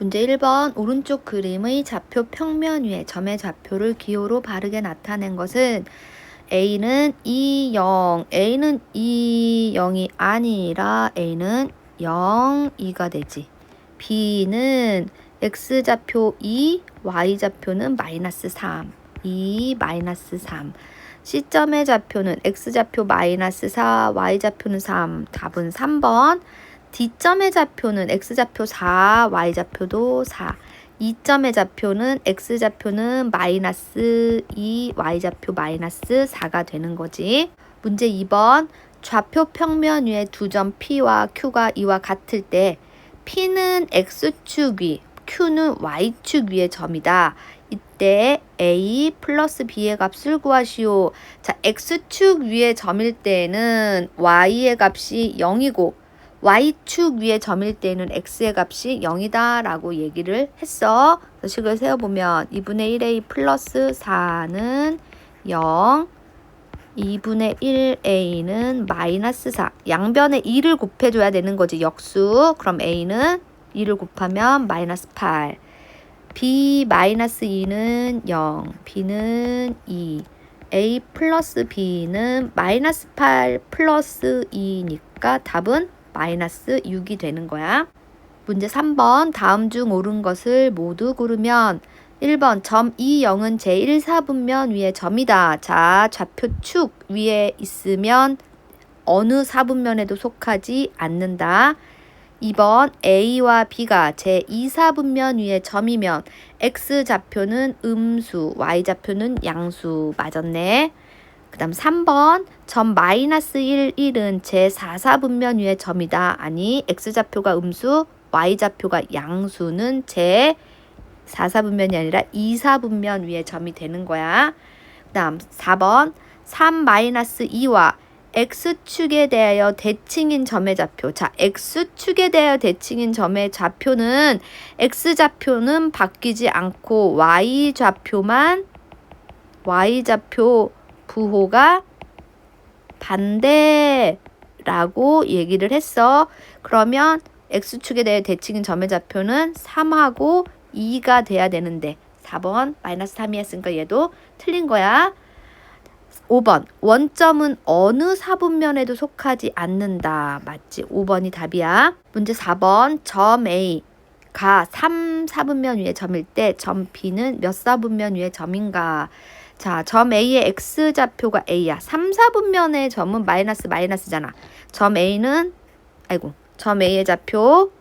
문제 1번 오른쪽 그림의 좌표 평면 위에 점의 좌표를 기호로 바르게 나타낸 것은 A는 2, 0, A는 2, 0이 아니라 A는 0, 2가 되지. B는 X좌표 2, Y좌표는 마이너스 3, 2, 마이너스 3. C점의 좌표는 X좌표 마이너스 4, Y좌표는 3. 답은 3번. D점의 좌표는 X좌표 4, Y좌표도 4. E점의 좌표는 X좌표는 마이너스 2, Y좌표 마이너스 4가 되는 거지. 문제 2번. 좌표 평면 위에 두 점 P와 Q가 이와 같을 때 P는 X축 위, Q는 Y축 위의 점이다. 이때 A 플러스 B의 값을 구하시오. 자, X축 위의 점일 때는 Y의 값이 0이고 Y축 위의 점일 때는 X의 값이 0이다 라고 얘기를 했어. 식을 세어보면 2분의 1A 플러스 4는 0, 2분의 1A는 마이너스 4. 양변에 2를 곱해줘야 되는 거지. 역수. 그럼 A는 2를 곱하면 마이너스 8. B 마이너스 2는 0. B는 2. A 플러스 B는 마이너스 8 플러스 2니까 답은 마이너스 6이 되는 거야. 문제 3번. 다음 중 옳은 것을 모두 고르면 1번 점 2, 0은 제1사분면 위의 점이다. 자, 좌표축 위에 있으면 어느 사분면에도 속하지 않는다. 2번 A와 B가 제2사분면 위의 점이면 X좌표는 음수, Y좌표는 양수. 맞았네. 그 다음 3번 점 마이너스 1, 1은 제4사분면 위의 점이다. 아니, X좌표가 음수, Y좌표가 양수는 제4사분면이 아니라 2사분면 위의 점이 되는 거야. 그 다음 4번 3 마이너스 2와 X축에 대하여 대칭인 점의 좌표. 자, X축에 대하여 대칭인 점의 좌표는 X좌표는 바뀌지 않고 Y좌표 부호가 반대라고 얘기를 했어. 그러면 X축에 대해 대칭인 점의 좌표는 3하고 2가 돼야 되는데 4번 마이너스 3이 했으니까 얘도 틀린 거야. 5번 원점은 어느 사분면에도 속하지 않는다. 맞지? 5번이 답이야. 문제 4번 점 A가 3사분면 위의 점일 때 점 B는 몇 사분면 위의 점인가? 자, 점 A의 X좌표가 A야. 3사분면의 점은 마이너스잖아. 점 A의 좌표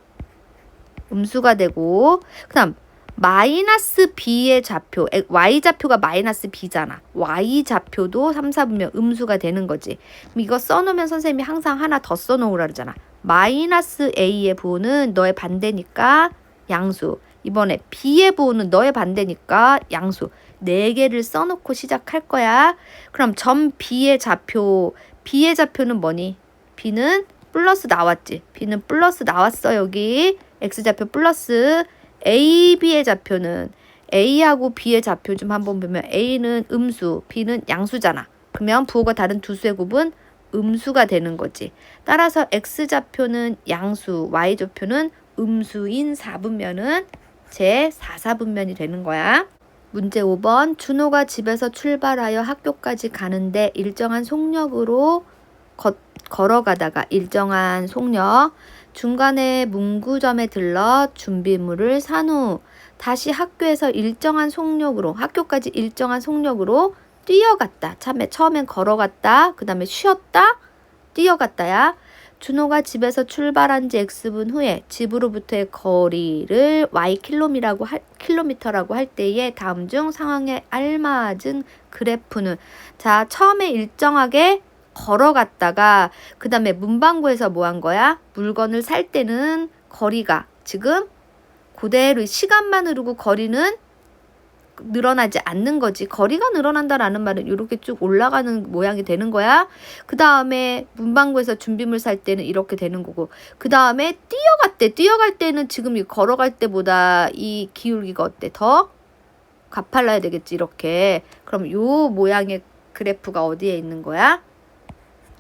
음수가 되고 그 다음 마이너스 B의 좌표, Y좌표가 마이너스 B잖아. Y좌표도 3, 4분면 음수가 되는 거지. 이거 써놓으면 선생님이 항상 하나 더 써놓으라 그러잖아. 마이너스 A의 부호는 너의 반대니까 양수. 이번에 B의 부호는 너의 반대니까 양수. 4개를 써놓고 시작할 거야. 그럼 점 B의 좌표는 뭐니? B는 플러스 나왔지. B는 플러스 나왔어 여기. X좌표 플러스. A, B의 좌표는 A하고 B의 좌표 좀 한번 보면 A는 음수, B는 양수잖아. 그러면 부호가 다른 두 수의 곱은 음수가 되는 거지. 따라서 X좌표는 양수, Y좌표는 음수인 4분면은 제4사분면이 되는 거야. 문제 5번 준호가 집에서 출발하여 학교까지 가는데 일정한 속력으로 걸어가다가 일정한 속력 중간에 문구점에 들러 준비물을 산 후 다시 학교까지 일정한 속력으로 뛰어갔다. 처음엔 걸어갔다. 그 다음에 쉬었다. 뛰어갔다야. 준호가 집에서 출발한 지 X분 후에 집으로부터의 거리를 킬로미터라고 할 때에 다음 중 상황에 알맞은 그래프는 자, 처음에 일정하게 걸어갔다가 그 다음에 문방구에서 뭐 한 거야? 물건을 살 때는 거리가 지금 그대로 시간만 흐르고 거리는 늘어나지 않는 거지. 거리가 늘어난다라는 말은 이렇게 쭉 올라가는 모양이 되는 거야. 그 다음에 문방구에서 준비물 살 때는 이렇게 되는 거고 그 다음에 뛰어갈 때는 지금 이 걸어갈 때보다 이 기울기가 어때? 더 가팔라야 되겠지. 이렇게. 그럼 요 모양의 그래프가 어디에 있는 거야?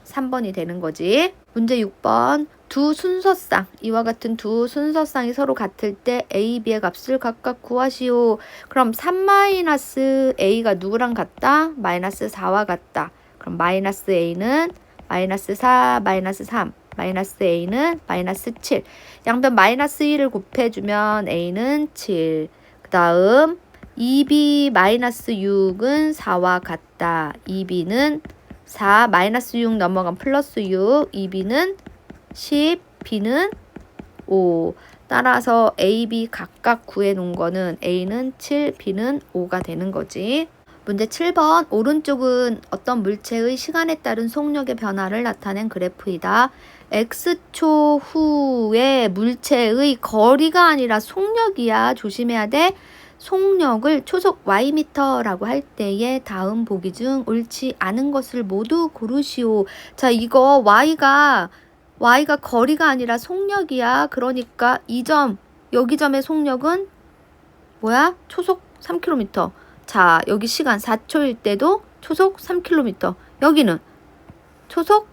3번이 되는 거지. 문제 6번 두 순서쌍, 이와 같은 두 순서쌍이 서로 같을 때 a, b의 값을 각각 구하시오. 그럼 3-a가 누구랑 같다? 마이너스 4와 같다. 그럼 마이너스 a는 마이너스 4, 마이너스 3, 마이너스 a는 마이너스 7. 양변 마이너스 1을 곱해주면 a는 7. 그 다음 2b 마이너스 6은 4와 같다. 2b는 4 마이너스 6 넘어간 플러스 6. 2b는 10, b는 5. 따라서 a, b 각각 구해놓은 거는 a는 7, b는 5가 되는 거지. 문제 7번. 오른쪽은 어떤 물체의 시간에 따른 속력의 변화를 나타낸 그래프이다. x초 후에 물체의 거리가 아니라 속력이야. 조심해야 돼. 속력을 초속 ym라고 할 때에 다음 보기 중 옳지 않은 것을 모두 고르시오. 자, 이거 y가 거리가 아니라 속력이야. 그러니까 이 점, 여기 점의 속력은 뭐야? 초속 3km. 자, 여기 시간 4초일 때도 초속 3km. 여기는 초속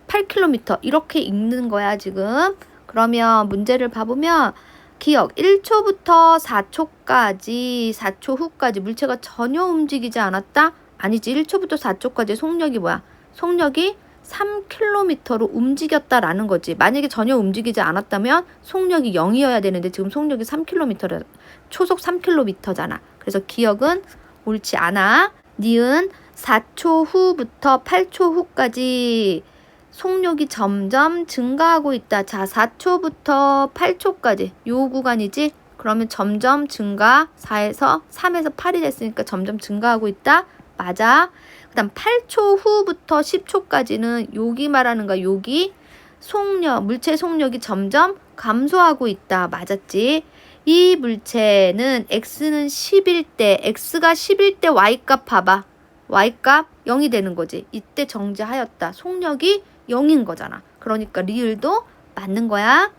8km. 이렇게 읽는 거야, 지금. 그러면 문제를 봐보면 기억 1초부터 4초까지, 4초 후까지 물체가 전혀 움직이지 않았다? 아니지. 1초부터 4초까지 속력이 뭐야? 속력이 3km로 움직였다라는 거지. 만약에 전혀 움직이지 않았다면 속력이 0이어야 되는데 지금 속력이 3km, 초속 3km잖아. 그래서 기억은 옳지 않아. 니은 4초 후부터 8초 후까지 속력이 점점 증가하고 있다. 자, 4초부터 8초까지 요 구간이지? 그러면 점점 증가, 4에서 3에서 8이 됐으니까 점점 증가하고 있다. 맞아. 그 다음 8초 후부터 10초까지는 여기 말하는 거야. 여기 속력, 물체 속력이 점점 감소하고 있다. 맞았지? 이 물체는 x는 10일 때, x가 10일 때 y값 봐봐. y값 0이 되는 거지. 이때 정지하였다. 속력이 0인 거잖아. 그러니까 리을도 맞는 거야.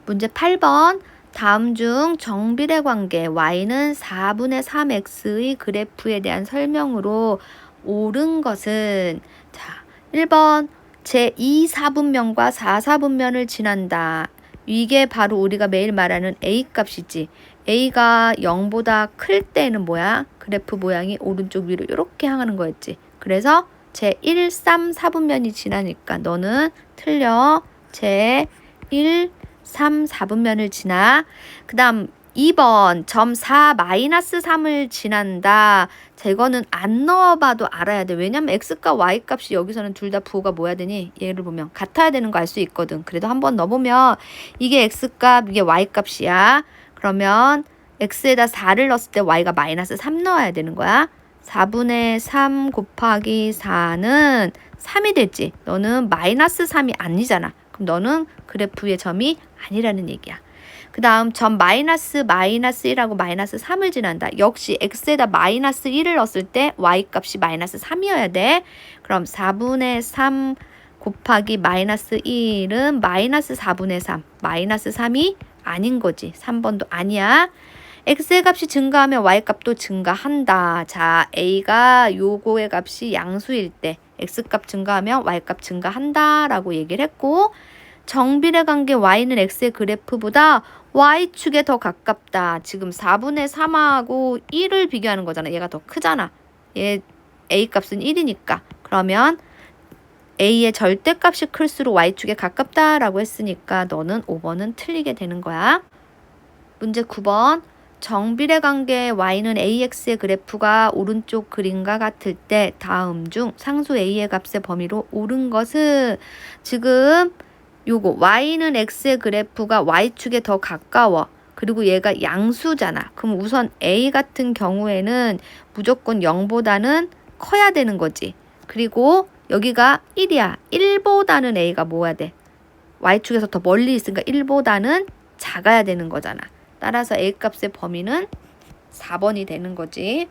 문제 8번. 다음 중 정비례 관계 y는 4분의 3x의 그래프에 대한 설명으로 옳은 것은, 자, 1번 제2 사분면과 4 사분면을 지난다. 이게 바로 우리가 매일 말하는 a 값이지. a가 0보다 클 때는 뭐야? 그래프 모양이 오른쪽 위로 이렇게 향하는 거였지. 그래서 제1, 3, 4분면이 지나니까 너는 틀려. 제1, 3, 4분면을 지나. 그 다음 2번 점 4, 마이너스 3을 지난다. 자, 이거는 안 넣어봐도 알아야 돼. 왜냐면 x값 y값이 여기서는 둘 다 부호가 뭐야 되니? 얘를 보면 같아야 되는 거 알 수 있거든. 그래도 한번 넣어보면 이게 x값, 이게 y값이야. 그러면 x에다 4를 넣었을 때 y가 마이너스 3 넣어야 되는 거야. 4분의 3 곱하기 4는 3이 되지. 너는 마이너스 3이 아니잖아. 그럼 너는 그래프의 점이 아니라는 얘기야. 그 다음 점 마이너스 1하고 마이너스 3을 지난다. 역시 x에다 마이너스 1을 넣었을 때 y값이 마이너스 3이어야 돼. 그럼 4분의 3 곱하기 마이너스 1은 마이너스 4분의 3. 마이너스 3이 아닌 거지. 3번도 아니야. x의 값이 증가하면 y값도 증가한다. 자, a가 요거의 값이 양수일 때 x값 증가하면 y값 증가한다 라고 얘기를 했고, 정비례 관계 y는 x의 그래프보다 y축에 더 가깝다. 지금 4분의 3하고 1을 비교하는 거잖아. 얘가 더 크잖아. 얘 a값은 1이니까. 그러면 a의 절대값이 클수록 y축에 가깝다라고 했으니까 너는 5번은 틀리게 되는 거야. 문제 9번. 정비례 관계 y는 ax의 그래프가 오른쪽 그림과 같을 때 다음 중 상수 a의 값의 범위로 옳은 것은, 지금 요거 y는 x의 그래프가 y축에 더 가까워. 그리고 얘가 양수잖아. 그럼 우선 a 같은 경우에는 무조건 0보다는 커야 되는 거지. 그리고 여기가 1이야. 1보다는 a가 뭐야 돼? y축에서 더 멀리 있으니까 1보다는 작아야 되는 거잖아. 따라서 a값의 범위는 4번이 되는 거지.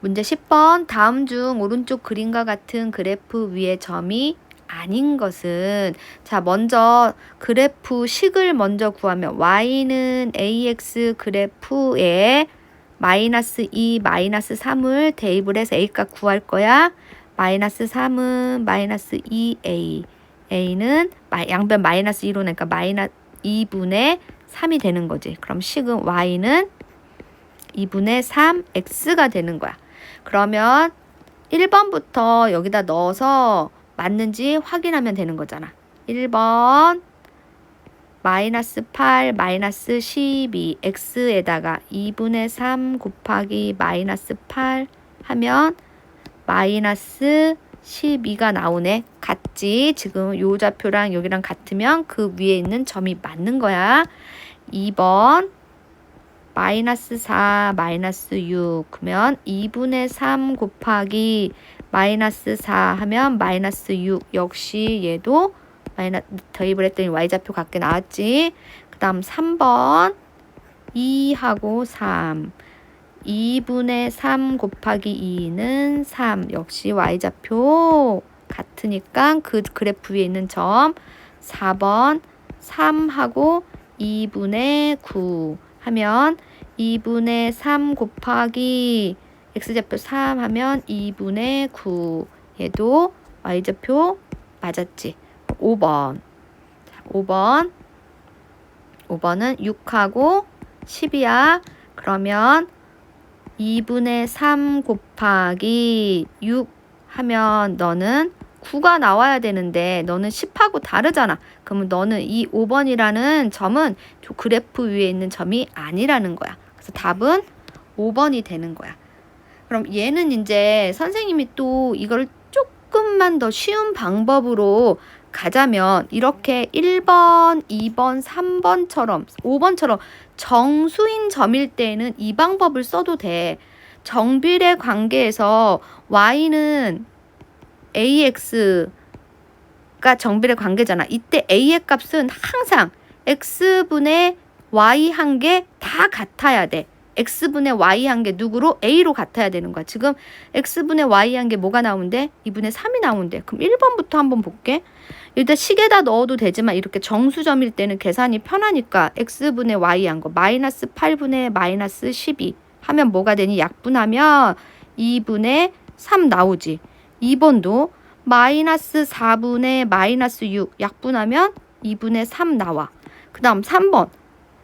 문제 10번. 다음 중 오른쪽 그림과 같은 그래프 위의 점이 아닌 것은, 자, 먼저 그래프 식을 먼저 구하면 y는 ax 그래프에 마이너스 2, 마이너스 3을 대입을 해서 a값 구할 거야. 마이너스 3은 마이너스 2a, a는 양변 마이너스 1로 내니까 마이너스 2분의 3이 되는 거지. 그럼 식은 y는 2분의 3 x가 되는 거야. 그러면 1번부터 여기다 넣어서 맞는지 확인하면 되는 거잖아. 1번 마이너스 8 마이너스 12 x에다가 2분의 3 곱하기 마이너스 8 하면 마이너스 12가 나오네. 같지? 지금 요 좌표랑 여기랑 같으면 그 위에 있는 점이 맞는 거야. 2번 마이너스 4 마이너스 6 그러면 2분의 3 곱하기 마이너스 4 하면 마이너스 6 역시 얘도 대입을 했더니 y좌표 같게 나왔지. 그 다음 3번 2하고 3 2분의 3 곱하기 2는 3 역시 y좌표 같으니까 그 그래프 위에 있는 점 4번 3하고 2분의 9 하면 2분의 3 곱하기 x좌표 3 하면 2분의 9 얘도 y좌표 맞았지. 5번 5번은 6하고 10이야. 그러면 2분의 3 곱하기 6 하면 너는 9가 나와야 되는데 너는 10하고 다르잖아. 그러면 너는 이 5번이라는 점은 그래프 위에 있는 점이 아니라는 거야. 그래서 답은 5번이 되는 거야. 그럼 얘는 이제 선생님이 또 이걸 조금만 더 쉬운 방법으로 가자면 이렇게 1번, 2번, 3번처럼 5번처럼 정수인 점일 때는 이 방법을 써도 돼. 정비례 관계에서 y는 ax가 정비례 관계잖아. 이때 a의 값은 항상 x분의 y 한 개 다 같아야 돼. x분의 y 한 개 누구로? a로 같아야 되는 거야. 지금 x분의 y 한 개 뭐가 나오는데? 2분의 3이 나오는데. 그럼 1번부터 한번 볼게. 일단 식에다 넣어도 되지만 이렇게 정수점일 때는 계산이 편하니까 x분의 y 한 거 마이너스 8분의 마이너스 12 하면 뭐가 되니? 약분하면 2분의 3 나오지. 2번도 마이너스 4분의 마이너스 6 약분하면 2분의 3 나와. 그 다음 3번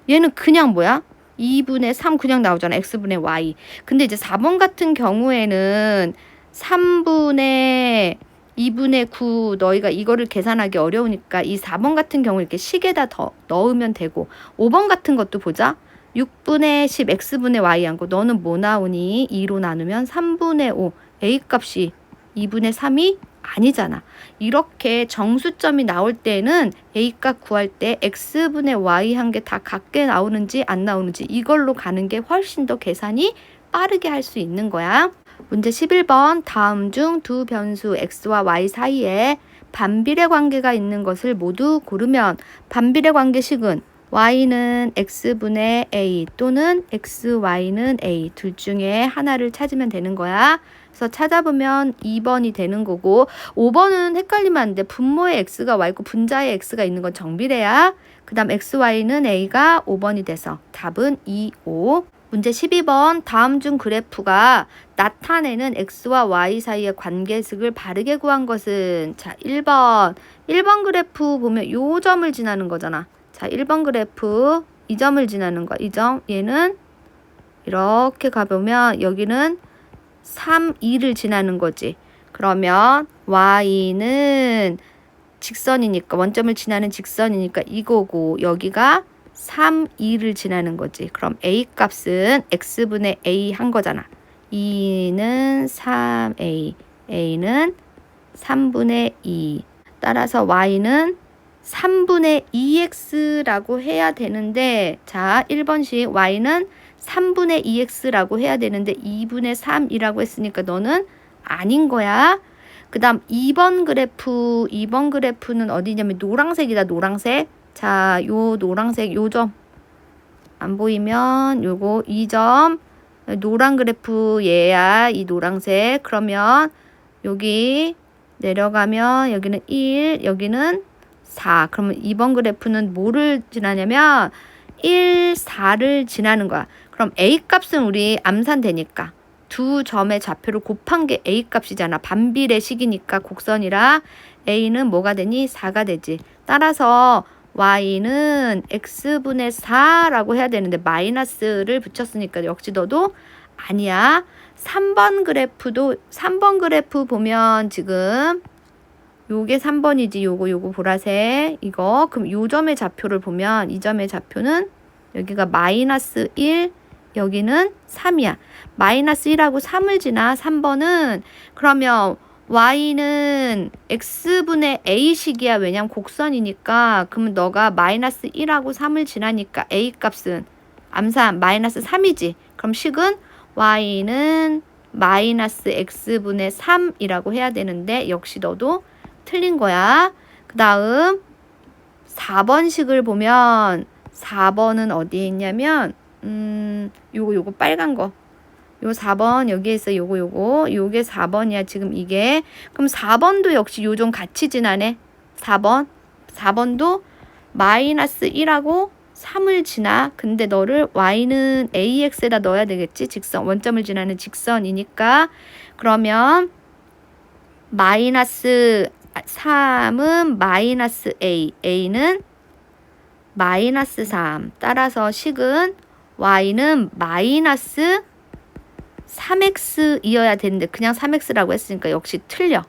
얘는 그냥 뭐야? 2분의 3 그냥 나오잖아. x분의 y. 근데 이제 4번 같은 경우에는 3분의 2분의 9 너희가 이거를 계산하기 어려우니까 이 4번 같은 경우 이렇게 식에다 더 넣으면 되고 5번 같은 것도 보자. 6분의 10 x분의 y 한 거 너는 뭐 나오니? 2로 나누면 3분의 5 a 값이 2분의 3이 아니잖아. 이렇게 정수점이 나올 때는 a 값 구할 때 x분의 y 한 개 다 같게 나오는지 안 나오는지 이걸로 가는 게 훨씬 더 계산이 빠르게 할 수 있는 거야. 문제 11번 다음 중 두 변수 x와 y 사이에 반비례 관계가 있는 것을 모두 고르면 반비례 관계식은 y는 x분의 a 또는 xy는 a 둘 중에 하나를 찾으면 되는 거야. 그래서 찾아보면 2번이 되는 거고 5번은 헷갈리면 안 돼. 분모에 x가 y고 분자에 x가 있는 건 정비례야. 그 다음 xy는 a가 5번이 돼서 답은 2, 5. 문제 12번 다음 중 그래프가 나타내는 x와 y 사이의 관계식을 바르게 구한 것은 자 1번 그래프 보면 요 점을 지나는 거잖아. 자 1번 그래프 이 점을 지나는 거야. 이 점 얘는 이렇게 가보면 여기는 3, 2를 지나는 거지. 그러면 y는 직선이니까 원점을 지나는 직선이니까 이거고 여기가 3, 2를 지나는 거지. 그럼 a 값은 x분의 a 한 거잖아. 2는 3a, a는 3분의 2. 따라서 y는 3분의 2x라고 해야 되는데 자 1번식 y는 3분의 2x라고 해야 되는데 2분의 3이라고 했으니까 너는 아닌 거야. 그 다음 2번 그래프는 어디냐면 노란색이다. 노란색. 자, 요 노란색 요 점 안 보이면 요거 이 점 노란 그래프 얘야. 이 노란색. 그러면 여기 내려가면 여기는 1 여기는 4. 그러면 2번 그래프는 뭐를 지나냐면 1, 4를 지나는 거야. 그럼 a 값은 우리 암산되니까 두 점의 좌표를 곱한 게 A 값이잖아. 반비례식이니까 곡선이라 A는 뭐가 되니? 4가 되지. 따라서 Y는 X분의 4라고 해야 되는데 마이너스를 붙였으니까 역시 너도 아니야. 3번 그래프 보면 지금 요게 3번이지. 요거 보라색 이거. 그럼 요 점의 좌표를 보면 이 점의 좌표는 여기가 마이너스 1, 여기는 3이야. 마이너스 1하고 3을 지나 3번은 그러면 y는 x분의 a식이야. 왜냐면 곡선이니까. 그러면 너가 마이너스 1하고 3을 지나니까 a 값은 암산 마이너스 3이지. 그럼 식은 y는 마이너스 x분의 3이라고 해야 되는데 역시 너도 틀린 거야. 그 다음 4번식을 보면 4번은 어디에 있냐면 요거 빨간 거. 요 4번 여기에 있어. 요게 4번이야. 지금 이게. 그럼 4번도 역시 요점 같이 지나네. 4번도 마이너스 1하고 3을 지나. 근데 너를 y는 ax에다 넣어야 되겠지. 직선. 원점을 지나는 직선이니까. 그러면 마이너스 3은 마이너스 a는 마이너스 3. 따라서 식은 y는 마이너스 3x이어야 되는데 그냥 3x라고 했으니까 역시 틀려.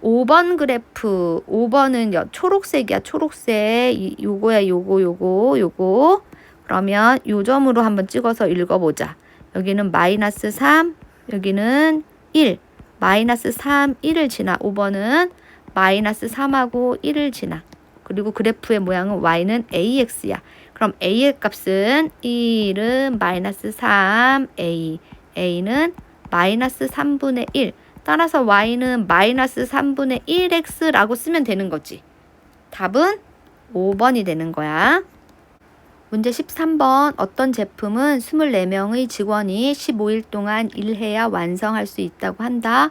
5번 그래프. 5번은 초록색이야. 초록색. 요거야. 요거. 그러면 요 점으로 한번 찍어서 읽어보자. 여기는 마이너스 3. 여기는 1. 마이너스 3, 1을 지나. 5번은 마이너스 3하고 1을 지나. 그리고 그래프의 모양은 y는 ax야. 그럼 a의 값은 1은 마이너스 3a. a는 마이너스 3분의 1. 따라서 y는 마이너스 3분의 1x라고 쓰면 되는 거지. 답은 5번이 되는 거야. 문제 13번. 어떤 제품은 24명의 직원이 15일 동안 일해야 완성할 수 있다고 한다.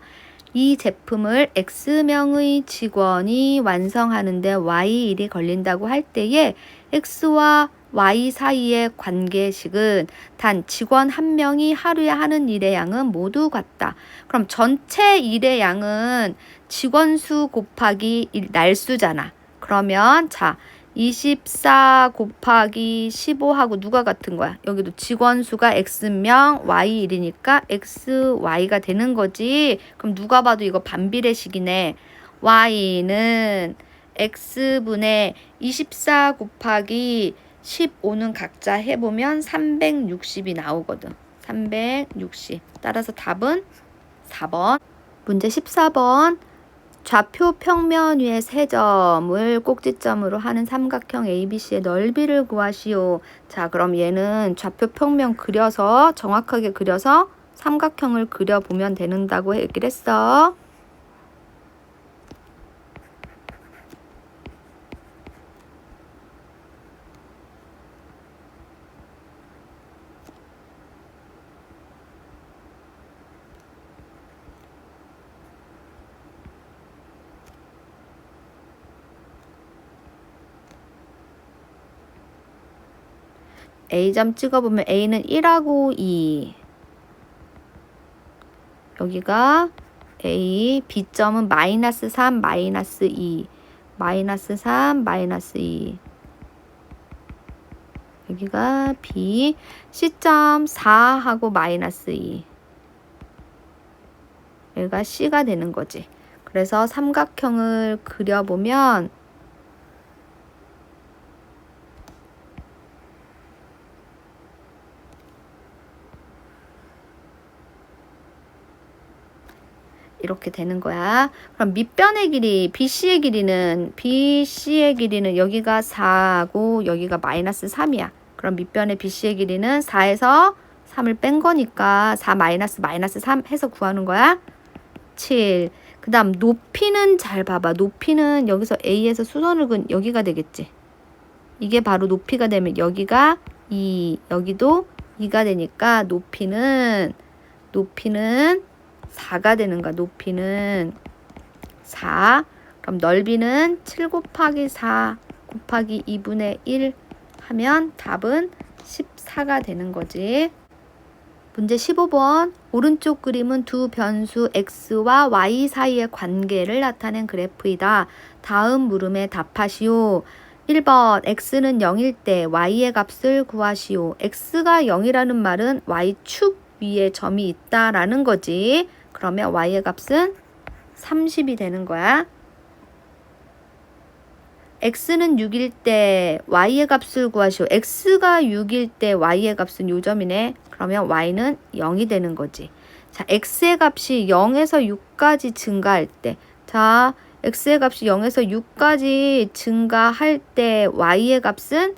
이 제품을 X명의 직원이 완성하는데 Y일이 걸린다고 할 때에 X와 Y 사이의 관계식은 단 직원 한 명이 하루에 하는 일의 양은 모두 같다. 그럼 전체 일의 양은 직원 수 곱하기 날수잖아. 그러면 자 24 곱하기 15하고 누가 같은 거야? 여기도 직원 수가 X명, Y1이니까 XY가 되는 거지. 그럼 누가 봐도 이거 반비례식이네. Y는 X분의 24 곱하기 15는 각자 해보면 360이 나오거든. 360. 따라서 답은 4번. 문제 14번. 좌표 평면 위의 세 점을 꼭지점으로 하는 삼각형 ABC의 넓이를 구하시오. 자, 그럼 얘는 좌표 평면 정확하게 그려서 삼각형을 그려보면 된다고 얘기를 했어. A점 찍어보면 A는 1하고 2. 여기가 A, B점은 마이너스 3, 마이너스 2. 마이너스 3, 마이너스 2. 여기가 B, C점 4하고 마이너스 2. 여기가 C가 되는 거지. 그래서 삼각형을 그려보면 이렇게 되는 거야. 그럼 밑변의 길이 BC의 길이는 여기가 4고 여기가 마이너스 3이야. 그럼 밑변의 BC의 길이는 4에서 3을 뺀 거니까 4 마이너스 3 해서 구하는 거야. 7. 그 다음 높이는 잘 봐봐. 높이는 여기서 A에서 수선을 그은 여기가 되겠지. 이게 바로 높이가 되면 여기가 2, 여기도 2가 되니까 높이는 4가 되는 거야. 높이는 4. 그럼 넓이는 7 곱하기 4 곱하기 2분의 1 하면 답은 14가 되는 거지. 문제 15번. 오른쪽 그림은 두 변수 x와 y 사이의 관계를 나타낸 그래프이다. 다음 물음에 답하시오. 1번 x는 0일 때 y의 값을 구하시오. x가 0이라는 말은 y축 위에 점이 있다라는 거지. 그러면 y의 값은 30이 되는 거야. x는 6일 때 y의 값을 구하시오. x가 6일 때 y의 값은 요 점이네. 그러면 y는 0이 되는 거지. 자, x의 값이 0에서 6까지 증가할 때, 자, x의 값이 0에서 6까지 증가할 때 y의 값은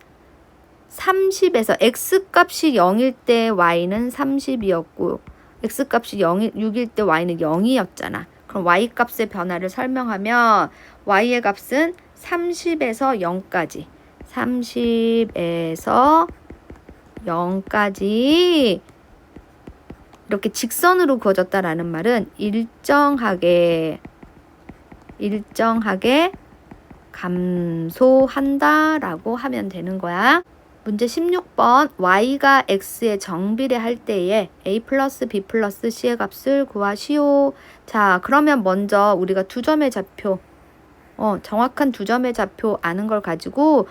30에서 x값이 0일 때 y는 30이었고 x값이 6일 때 y는 0이었잖아. 그럼 y값의 변화를 설명하면 y의 값은 30에서 0까지 30에서 0까지 이렇게 직선으로 그어졌다라는 말은 일정하게 감소한다라고 하면 되는 거야. 문제 16번. y가 x에 정비례할 때에 a 플러스 b 플러스 c의 값을 구하시오. 자, 그러면 먼저 우리가 두 점의 좌표, 정확한 두 점의 좌표 아는 걸 가지고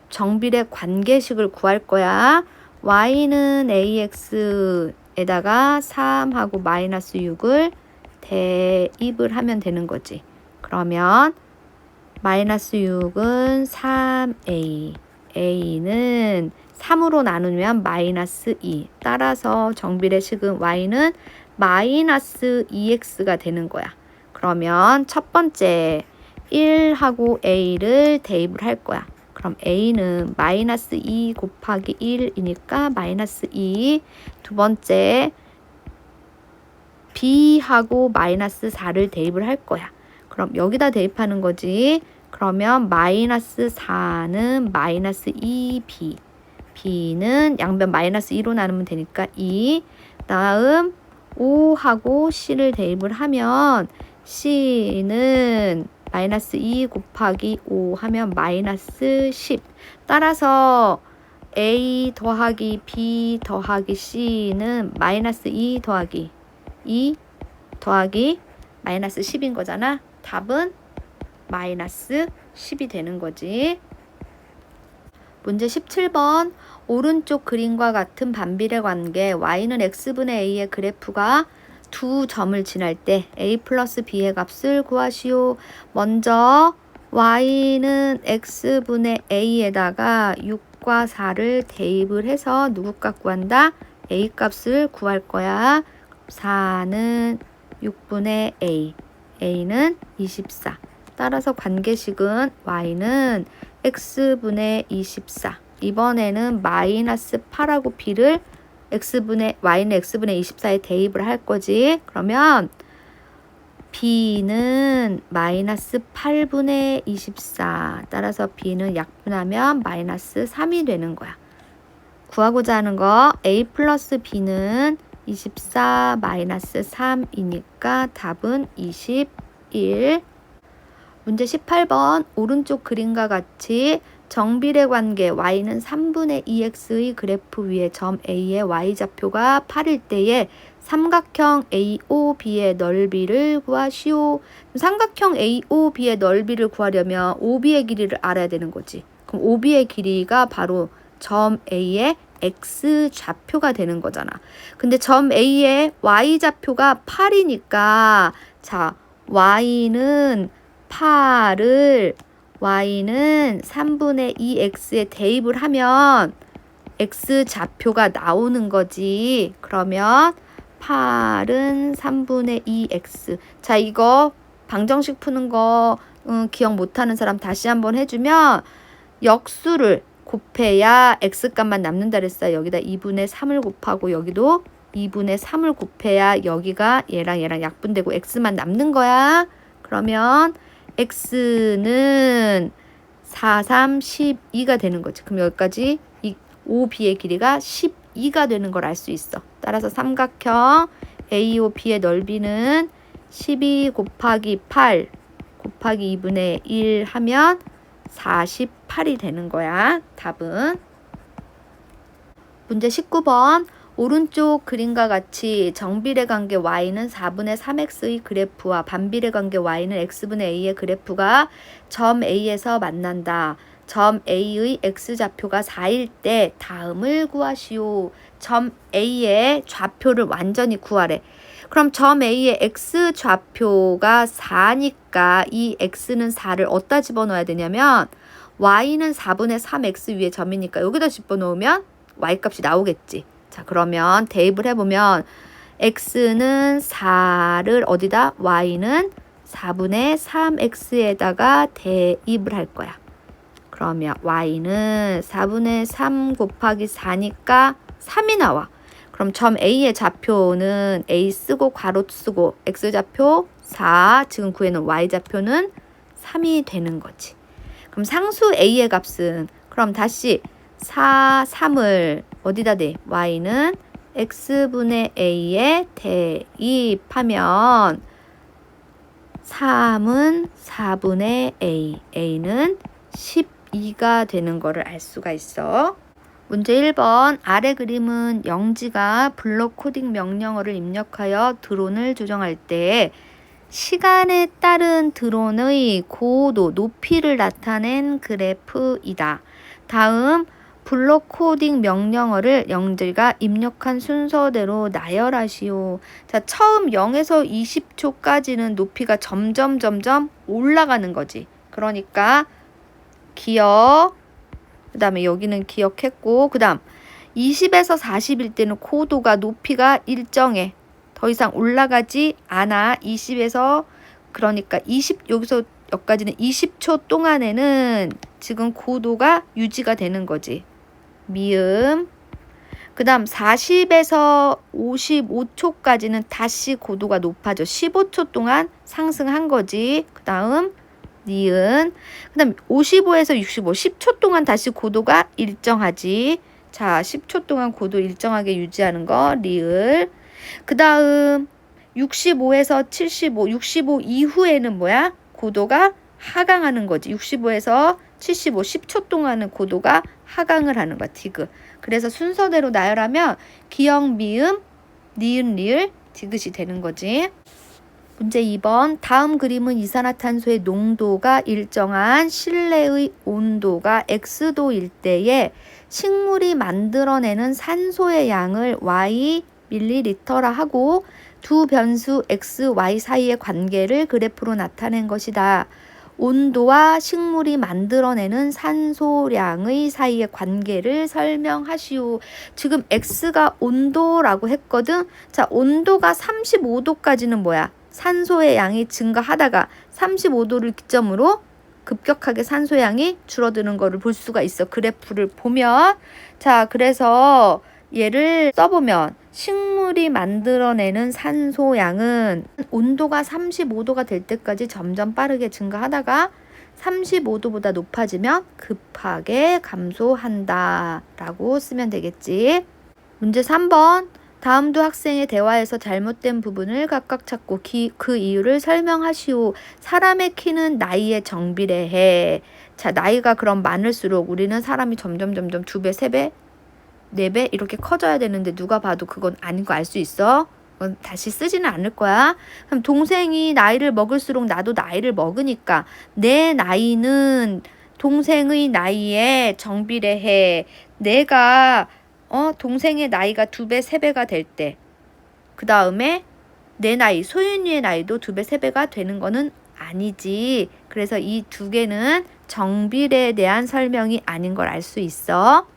정비례 관계식을 구할 거야. y는 ax에다가 3하고 마이너스 6을 대입을 하면 되는 거지. 그러면 마이너스 6은 3a, a는 3으로 나누면 마이너스 2. 따라서 정비례식은 y는 마이너스 2x가 되는 거야. 그러면 첫 번째 1하고 a를 대입을 할 거야. 그럼 a는 마이너스 2 곱하기 1이니까 마이너스 2. 두 번째 b하고 마이너스 4를 대입을 할 거야. 그럼 여기다 대입하는 거지. 그러면 마이너스 4는 마이너스 2b. b는 양변 마이너스 2로 나누면 되니까 2. 다음 5하고 c를 대입을 하면 c는 마이너스 2 곱하기 5 하면 마이너스 10. 따라서 a 더하기 b 더하기 c는 마이너스 2 더하기 마이너스 10인 거잖아. 답은 마이너스 10이 되는 거지. 문제 17번. 오른쪽 그림과 같은 반비례 관계 y는 x분의 a의 그래프가 두 점을 지날 때 a 플러스 b의 값을 구하시오. 먼저 y는 x분의 a에다가 6과 4를 대입을 해서 누구 값 구한다? a 값을 구할 거야. 4는 6분의 a, a는 24. 따라서 관계식은 y는 x분의 24. 이번에는 마이너스 8하고 b를 y는 x분의 24에 대입을 할 거지. 그러면 b는 마이너스 8분의 24. 따라서 b는 약분하면 마이너스 3이 되는 거야. 구하고자 하는 거 a 플러스 b는 24 마이너스 3이니까 답은 21. 문제 18번. 오른쪽 그림과 같이 정비례 관계 y는 3분의 2x의 그래프 위에 점 A의 y좌표가 8일 때에 삼각형 AOB의 넓이를 구하시오. 삼각형 AOB의 넓이를 구하려면 OB의 길이를 알아야 되는 거지. 그럼 OB의 길이가 바로 점 A의 x좌표가 되는 거잖아. 근데 점 A의 y좌표가 8이니까 자, y는 3분의 2x에 대입을 하면 x좌표가 나오는 거지. 그러면 8은 3분의 2x. 자, 이거 방정식 푸는 거 기억 못하는 사람 다시 한번 해주면 역수를 곱해야 x값만 남는다 그랬어요. 여기다 2분의 3을 곱하고 여기도 2분의 3을 곱해야 여기가 얘랑 약분되고 x만 남는 거야. 그러면 x는 4, 3, 12가 되는 거지. 그럼 여기까지 이 OB의 길이가 12가 되는 걸 알 수 있어. 따라서 삼각형 AOB의 넓이는 12 곱하기 8 곱하기 2분의 1 하면 48이 되는 거야. 답은. 문제 19번. 오른쪽 그림과 같이 정비례 관계 y는 4분의 3x의 그래프와 반비례 관계 y는 x분의 a의 그래프가 점 A에서 만난다. 점 A의 x좌표가 4일 때 다음을 구하시오. 점 A의 좌표를 완전히 구하래. 그럼 점 A의 x좌표가 4니까 이 x는 4를 어디다 집어넣어야 되냐면 y는 4분의 3x 위에 점이니까 여기다 집어넣으면 y값이 나오겠지. 자, 그러면 대입을 해보면 x는 4를 어디다? y는 4분의 3x에다가 대입을 할 거야. 그러면 y는 4분의 3 곱하기 4니까 3이 나와. 그럼 점 A의 좌표는 A 쓰고 괄호 쓰고 x좌표 4, 지금 구해놓은 y좌표는 3이 되는 거지. 그럼 상수 A의 값은 그럼 다시 4, 3을 어디다 대? y는 x분의 a에 대입하면 3은 4분의 a, a는 12가 되는 거를 알 수가 있어. 문제 1번 아래 그림은 영지가 블록 코딩 명령어를 입력하여 드론을 조정할 때 시간에 따른 드론의 고도, 높이를 나타낸 그래프이다. 다음 블록 코딩 명령어를 영지가 입력한 순서대로 나열하시오. 자, 처음 0에서 20초까지는 높이가 점점 올라가는 거지. 그러니까 기억, 그 다음에 여기는 기억했고, 그 다음 20에서 40일 때는 고도가 높이가 일정해. 더 이상 올라가지 않아. 20에서 그러니까 20 여기서 여기까지는 20초 동안에는 지금 고도가 유지가 되는 거지. 미음. 그 다음 40에서 55초까지는 다시 고도가 높아져. 15초 동안 상승한 거지. 그 다음 니은. 그 다음 55에서 65, 10초 동안 다시 고도가 일정하지. 자, 10초 동안 고도 일정하게 유지하는 거 리을. 그 다음 65에서 75, 65 이후에는 뭐야? 고도가 하강하는 거지. 65에서 75, 10초 동안은 고도가 하강을 하는 거야. 디귿. 그래서 순서대로 나열하면 기역, 미음, 니은, 리을, 디귿이 되는 거지. 문제 2번 다음 그림은 이산화탄소의 농도가 일정한 실내의 온도가 X도일 때에 식물이 만들어내는 산소의 양을 Y 밀리리터라 하고 두 변수 X, Y 사이의 관계를 그래프로 나타낸 것이다. 온도와 식물이 만들어내는 산소량의 사이의 관계를 설명하시오. 지금 X가 온도라고 했거든. 자, 온도가 35도까지는 뭐야? 산소의 양이 증가하다가 35도를 기점으로 급격하게 산소의 양이 줄어드는 거를 볼 수가 있어. 그래프를 보면. 자, 그래서 얘를 써보면 식물이 만들어내는 산소량은 온도가 35도가 될 때까지 점점 빠르게 증가하다가 35도보다 높아지면 급하게 감소한다 라고 쓰면 되겠지. 문제 3번 다음 두 학생의 대화에서 잘못된 부분을 각각 찾고 그 이유를 설명하시오. 사람의 키는 나이에 정비례해. 자, 나이가 그럼 많을수록 우리는 사람이 점점 2배, 3배, 4배 이렇게 커져야 되는데 누가 봐도 그건 아닌 거 알 수 있어? 그건 다시 쓰지는 않을 거야. 그럼 동생이 나이를 먹을수록 나도 나이를 먹으니까 내 나이는 동생의 나이에 정비례해. 내가 동생의 나이가 2배, 3배가 될 때, 그 다음에 내 나이, 소윤이의 나이도 2배, 3배가 되는 거는 아니지. 그래서 이 두 개는 정비례에 대한 설명이 아닌 걸 알 수 있어.